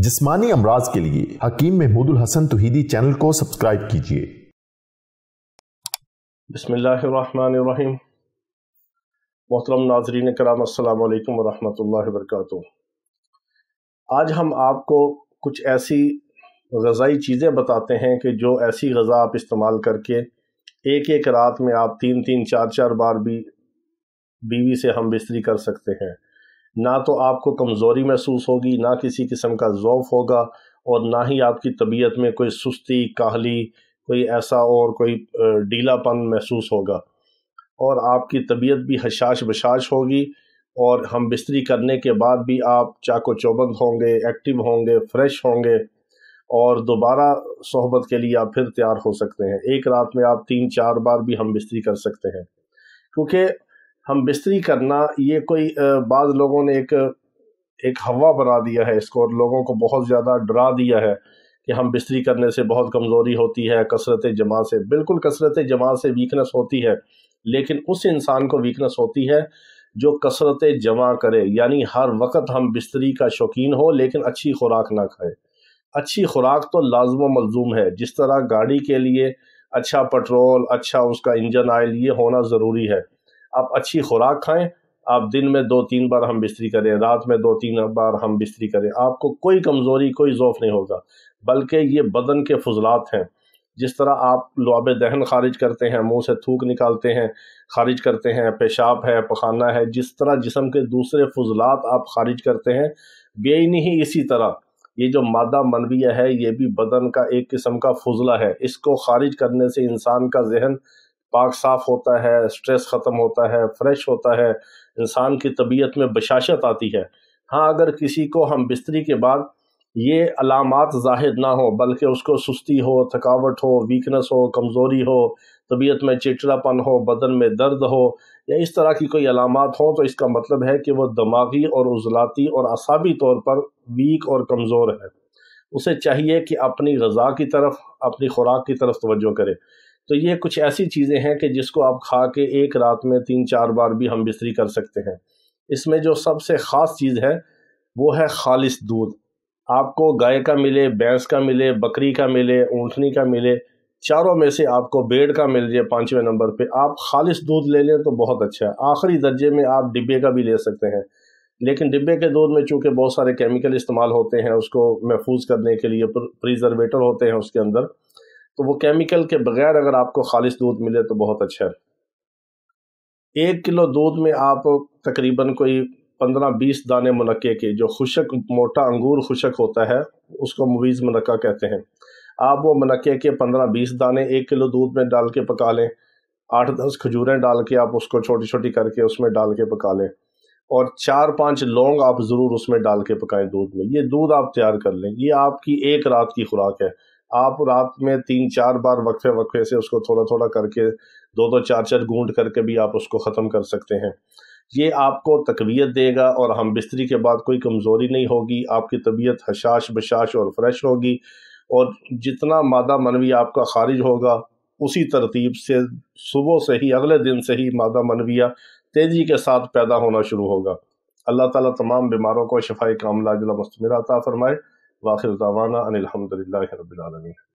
जिस्मानी अमराज के लिए हकीम महमूदुल हसन तौहीदी चैनल को सब्सक्राइब कीजिए। बिस्मिल्लाहिर्रहमानिर्रहीम। मोहतरम नाज़रीन कराम, अस्सलामु अलैकुम वरहमतुल्लाहि वबरकातुहू। आज हम आपको कुछ ऐसी ग़ज़ाई चीज़ें बताते हैं कि जो ऐसी ग़ज़ा आप इस्तेमाल करके एक एक रात में आप 3-3, 4-4 बार भी बीवी से हम बिस्तरी कर सकते हैं। ना तो आपको कमज़ोरी महसूस होगी, ना किसी किस्म का ज़ौफ़ होगा, और ना ही आपकी तबीयत में कोई सुस्ती, काहली, कोई ऐसा और कोई ढीलापन महसूस होगा, और आपकी तबीयत भी हशाश बशाश होगी। और हम बिस्तरी करने के बाद भी आप चाको चौबंद होंगे, एक्टिव होंगे, फ्रेश होंगे, और दोबारा सोहबत के लिए आप फिर तैयार हो सकते हैं। एक रात में आप 3-4 बार भी हम बिस्तरी कर सकते हैं, क्योंकि हम बिस्तरी करना ये कोई बाद लोगों ने एक हवा बना दिया है इसको, और लोगों को बहुत ज़्यादा डरा दिया है कि हम बिस्तरी करने से बहुत कमज़ोरी होती है, कसरत जमा से। बिल्कुल कसरत जमा से वीकनेस होती है, लेकिन उस इंसान को वीकनेस होती है जो कसरत जमा करे, यानी हर वक्त हम बिस्तरी का शौकीन हो लेकिन अच्छी खुराक ना खाए। अच्छी खुराक तो लाज़िम व मलज़ूम है। जिस तरह गाड़ी के लिए अच्छा पेट्रोल, अच्छा उसका इंजन ऑयल ये होना ज़रूरी है, आप अच्छी खुराक खाएं। आप दिन में 2-3 बार हम बिस्तरी करें, रात में 2-3 बार हम बिस्तरी करें, आपको कोई कमज़ोरी, कोई ज़ौफ़ नहीं होगा, बल्कि ये बदन के फुजलात हैं। जिस तरह आप लुआब दहन खारिज करते हैं, मुंह से थूक निकालते हैं, खारिज करते हैं, पेशाब है, पखाना है, जिस तरह जिस्म के दूसरे फुजलात आप खारिज करते हैं, बेइनी ही इसी तरह ये जो मादा मनविया है, ये भी बदन का एक किस्म का फुजला है। इसको खारिज करने से इंसान का जहन पाक साफ़ होता है, स्ट्रेस ख़त्म होता है, फ्रेश होता है, इंसान की तबीयत में बशाशत आती है। हाँ, अगर किसी को हम बिस्तरी के बाद ये अलामात ज़ाहिर ना हो, बल्कि उसको सुस्ती हो, थकावट हो, वीकनेस हो, कमज़ोरी हो, तबीयत में चिड़चिड़ापन हो, बदन में दर्द हो, या इस तरह की कोई अलामात हो, तो इसका मतलब है कि वो दिमागी और उज़लाती और असाबी तौर पर वीक और कमज़ोर है। उसे चाहिए कि अपनी ग़ज़ा की तरफ, अपनी खुराक की तरफ तवज्जो करे। तो ये कुछ ऐसी चीज़ें हैं कि जिसको आप खा के एक रात में 3-4 बार भी हम बिस्तरी कर सकते हैं। इसमें जो सबसे ख़ास चीज़ है वो है खालिस दूध। आपको गाय का मिले, भैंस का मिले, बकरी का मिले, ऊँटनी का मिले, चारों में से आपको भेड़ का मिल जाए 5वें नंबर पे, आप खालिस दूध ले लें तो बहुत अच्छा है। आखिरी दर्जे में आप डिब्बे का भी ले सकते हैं, लेकिन डिब्बे के दूध में चूँकि बहुत सारे केमिकल इस्तेमाल होते हैं, उसको महफूज करने के लिए प्रिजर्वेटर होते हैं उसके अंदर, तो वो केमिकल के बगैर अगर आपको खालिस दूध मिले तो बहुत अच्छा है। 1 किलो दूध में आप तकरीबन कोई 15-20 दाने मुनक्के के, जो खुशक मोटा अंगूर खुशक होता है उसको मुवीज़ मुनक्का कहते हैं, आप वो मुनक्के के 15-20 दाने 1 किलो दूध में डाल के पका लें। 8-10 खजूरें डाल के आप उसको छोटी छोटी करके उसमें डाल के पका लें, और 4-5 लौंग आप ज़रूर उसमें डाल के पकाएं दूध में। ये दूध आप तैयार कर लें, ये आपकी एक रात की खुराक है। आप रात में 3-4 बार वक्फे वक्फे से उसको थोड़ा थोड़ा करके 2-2, 4-4 घूंट करके भी आप उसको ख़त्म कर सकते हैं। ये आपको तक़वियत देगा, और हम बिस्तरी के बाद कोई कमज़ोरी नहीं होगी, आपकी तबीयत हशाश बशाश और फ्रेश होगी, और जितना मादा मनवी आपका खारिज होगा उसी तरतीब से सुबह से ही, अगले दिन से ही मादा मनविया तेज़ी के साथ पैदा होना शुरू होगा। अल्लाह ताला तमाम बीमारों को शिफाए कामिला अता फरमाए। वाखिर दावाना अनिल हम्दुलिल्लाहि रब्बिल आलमीन।